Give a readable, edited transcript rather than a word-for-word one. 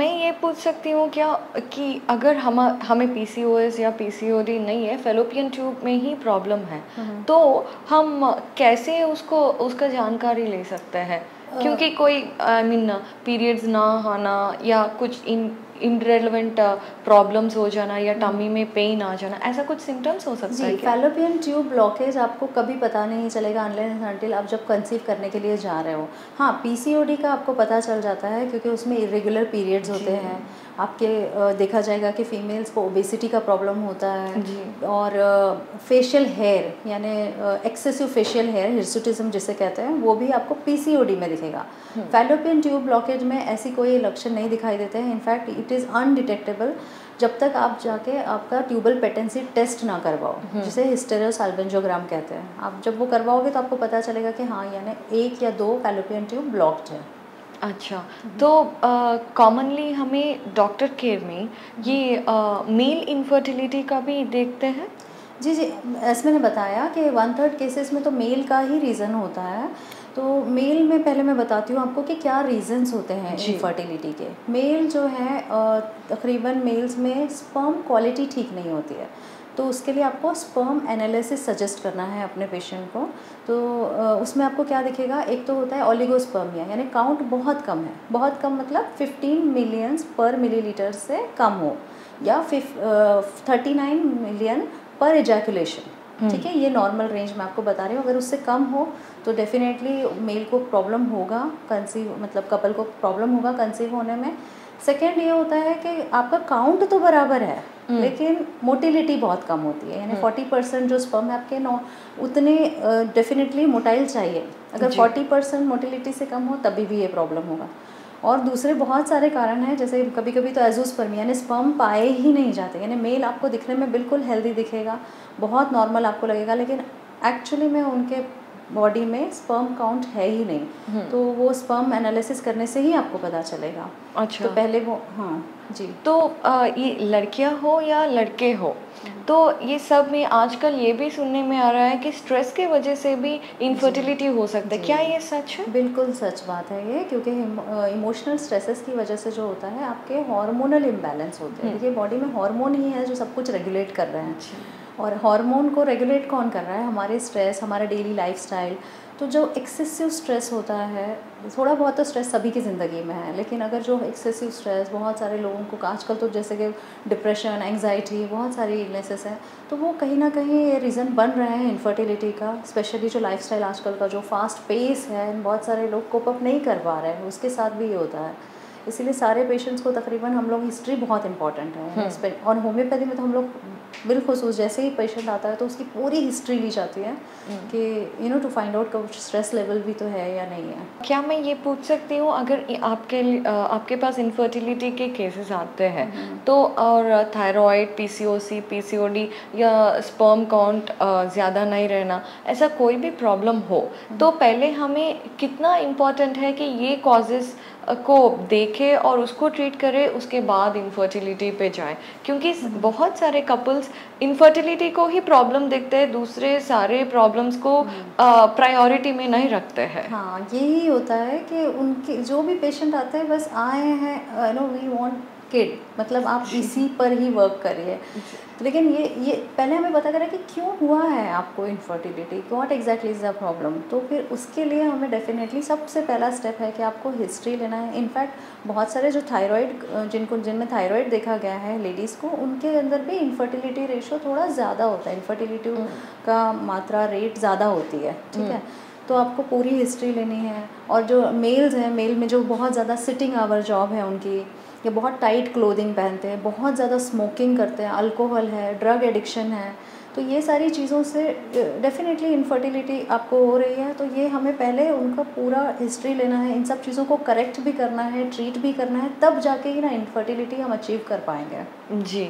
मैं ये पूछ सकती हूँ क्या कि अगर हमें पीसीओएस या पीसीओडी नहीं है, फैलोपियन ट्यूब में ही प्रॉब्लम है, तो हम कैसे उसका जानकारी ले सकते हैं? क्योंकि कोई पीरियड्स ना आना या कुछ इनरेलेवेंट प्रॉब्लम्स हो जाना या टमी में पेन आ जाना, ऐसा कुछ सिम्टम्स हो सकता है क्या? फैलोपियन ट्यूब ब्लॉकेज आपको कभी पता नहीं चलेगा अनलेस अनटिल आप जब कंसीव करने के लिए जा रहे हो। हाँ, पीसीओडी का आपको पता चल जाता है क्योंकि उसमें इरेगुलर पीरियड्स होते हैं। आपके देखा जाएगा कि फीमेल्स को ओबेसिटी का प्रॉब्लम होता है और फेशियल हेयर यानी एक्सेसिव फेशियल हेयर हिर्सुटिज्म जिसे कहते हैं, वो भी आपको पीसीओडी में दिखेगा। फैलोपियन ट्यूब ब्लॉकेज में ऐसी कोई लक्षण नहीं दिखाई देते हैं। इनफैक्ट इट इज़ अनडिटेक्टेबल जब तक आप जाके आपका ट्यूबल पेटेंसी टेस्ट ना करवाओ, जिसे हिस्टेरोसाल्पिंजोग्राम कहते हैं। आप जब वो करवाओगे तो आपको पता चलेगा कि हाँ यानी 1 या 2 फैलोपियन ट्यूब ब्लॉक्ड है। अच्छा, तो कॉमनली हमें डॉक्टर केयर में ये मेल इनफर्टिलिटी का भी देखते हैं? जी, ऐसे मैंने बताया कि 1/3 केसेस में तो मेल का ही रीज़न होता है। तो मेल में पहले मैं बताती हूँ आपको कि क्या रीज़न्स होते हैं इनफर्टिलिटी के। मेल जो है तकरीबन मेल्स में स्पर्म क्वालिटी ठीक नहीं होती है, तो उसके लिए आपको स्पर्म एनालिसिस सजेस्ट करना है अपने पेशेंट को। तो उसमें आपको क्या दिखेगा, एक तो होता है ओलिगोस्पर्मिया यानी काउंट बहुत कम है। बहुत कम मतलब 15 मिलियंस पर मिलीलीटर से कम हो या 39 मिलियन पर एजैकुलेशन। ठीक है, ये नॉर्मल रेंज में आपको बता रही हूँ। अगर उससे कम हो तो डेफिनेटली मेल को प्रॉब्लम होगा कंसीव, मतलब कपल को प्रॉब्लम होगा कंसीव होने में। सेकेंड ये होता है कि आपका काउंट तो बराबर है लेकिन मोटिलिटी बहुत कम होती है, यानी 40% जो स्पर्म है आपके उतने डेफिनेटली मोटाइल चाहिए। अगर 40% मोटिलिटी से कम हो तभी भी ये प्रॉब्लम होगा। और दूसरे बहुत सारे कारण हैं, जैसे कभी कभी तो एजोस्पर्मिया यानी स्पर्म पाए ही नहीं जाते, यानी मेल आपको दिखने में बिल्कुल हेल्दी दिखेगा, बहुत नॉर्मल आपको लगेगा, लेकिन एक्चुअली में उनके बॉडी में स्पर्म काउंट है ही नहीं। तो वो स्पर्म एनालिसिस करने से ही आपको पता चलेगा। अच्छा, तो पहले वो जी। तो ये लड़कियां हो या लड़के हो, तो ये सब में आजकल ये भी सुनने में आ रहा है कि स्ट्रेस के वजह से भी इनफर्टिलिटी हो सकता है। क्या ये सच है? बिल्कुल सच बात है ये, क्योंकि इमोशनल स्ट्रेसेस की वजह से जो होता है आपके हार्मोनल इम्बैलेंस होते हैं। देखिए, बॉडी में हार्मोन ही है जो सब कुछ रेगुलेट कर रहे हैं। और हार्मोन को रेगुलेट कौन कर रहा है? हमारे स्ट्रेस, हमारा डेली लाइफस्टाइल। तो जो एक्सेसिव स्ट्रेस होता है, थोड़ा बहुत तो स्ट्रेस सभी की ज़िंदगी में है, लेकिन अगर जो एक्सेसिव स्ट्रेस, बहुत सारे लोगों को आजकल तो जैसे कि डिप्रेशन, एंग्जाइटी, बहुत सारी इलनेसेस हैं, तो वो कहीं ना कहीं रीज़न बन रहे हैं इनफर्टिलिटी का। स्पेशली जो लाइफस्टाइल आजकल का जो फास्ट पेस है, बहुत सारे लोग कोप अप नहीं कर पा रहे हैं, उसके साथ भी ये होता है। इसीलिए सारे पेशेंट्स को तकरीबन हम लोग हिस्ट्री बहुत इंपॉर्टेंट है। और होम्योपैथी में तो हम लोग बिलखुसूस जैसे ही पेशेंट आता है तो उसकी पूरी हिस्ट्री ली जाती है कि टू फाइंड आउट कुछ स्ट्रेस लेवल भी तो है या नहीं है। क्या मैं ये पूछ सकती हूँ, अगर आपके पास इनफर्टिलिटी के केसेस आते हैं तो, और थायराइड, पीसीओसी, पीसीओडी या स्पर्म काउंट ज़्यादा नहीं रहना, ऐसा कोई भी प्रॉब्लम हो, तो पहले हमें कितना इम्पोर्टेंट है कि ये कॉजेज़ को देखे और उसको ट्रीट करे, उसके बाद इनफर्टिलिटी पे जाए? क्योंकि बहुत सारे कपल्स इनफर्टिलिटी को ही प्रॉब्लम देखते हैं, दूसरे सारे प्रॉब्लम्स को प्रायोरिटी में नहीं रखते हैं। हाँ, यही होता है कि उनके जो भी पेशेंट आते हैं बस आए हैं वी वांट किड, मतलब आप इसी पर ही वर्क करिए। लेकिन ये पहले हमें पता करें कि क्यों हुआ है आपको infertility, what exactly is the problem. तो फिर उसके लिए हमें डेफिनेटली सबसे पहला स्टेप है कि आपको हिस्ट्री लेना है। इनफैक्ट बहुत सारे जो थायराइड जिनमें थायराइड देखा गया है लेडीज़ को, उनके अंदर भी इनफर्टिलिटी रेशो थोड़ा ज़्यादा होता है, इनफर्टिलिटी का मात्रा रेट ज़्यादा होती है। ठीक है, तो आपको पूरी हिस्ट्री लेनी है। और जो मेल्स हैं, मेल में जो बहुत ज़्यादा सिटिंग आवर जॉब है उनकी, या बहुत टाइट क्लोथिंग पहनते हैं, बहुत ज़्यादा स्मोकिंग करते हैं, अल्कोहल है, ड्रग एडिक्शन है, तो ये सारी चीज़ों से डेफिनेटली इनफर्टिलिटी आपको हो रही है। तो ये हमें पहले उनका पूरा हिस्ट्री लेना है, इन सब चीज़ों को करेक्ट भी करना है, ट्रीट भी करना है, तब जाके ही ना इनफर्टिलिटी हम अचीव कर पाएंगे। जी।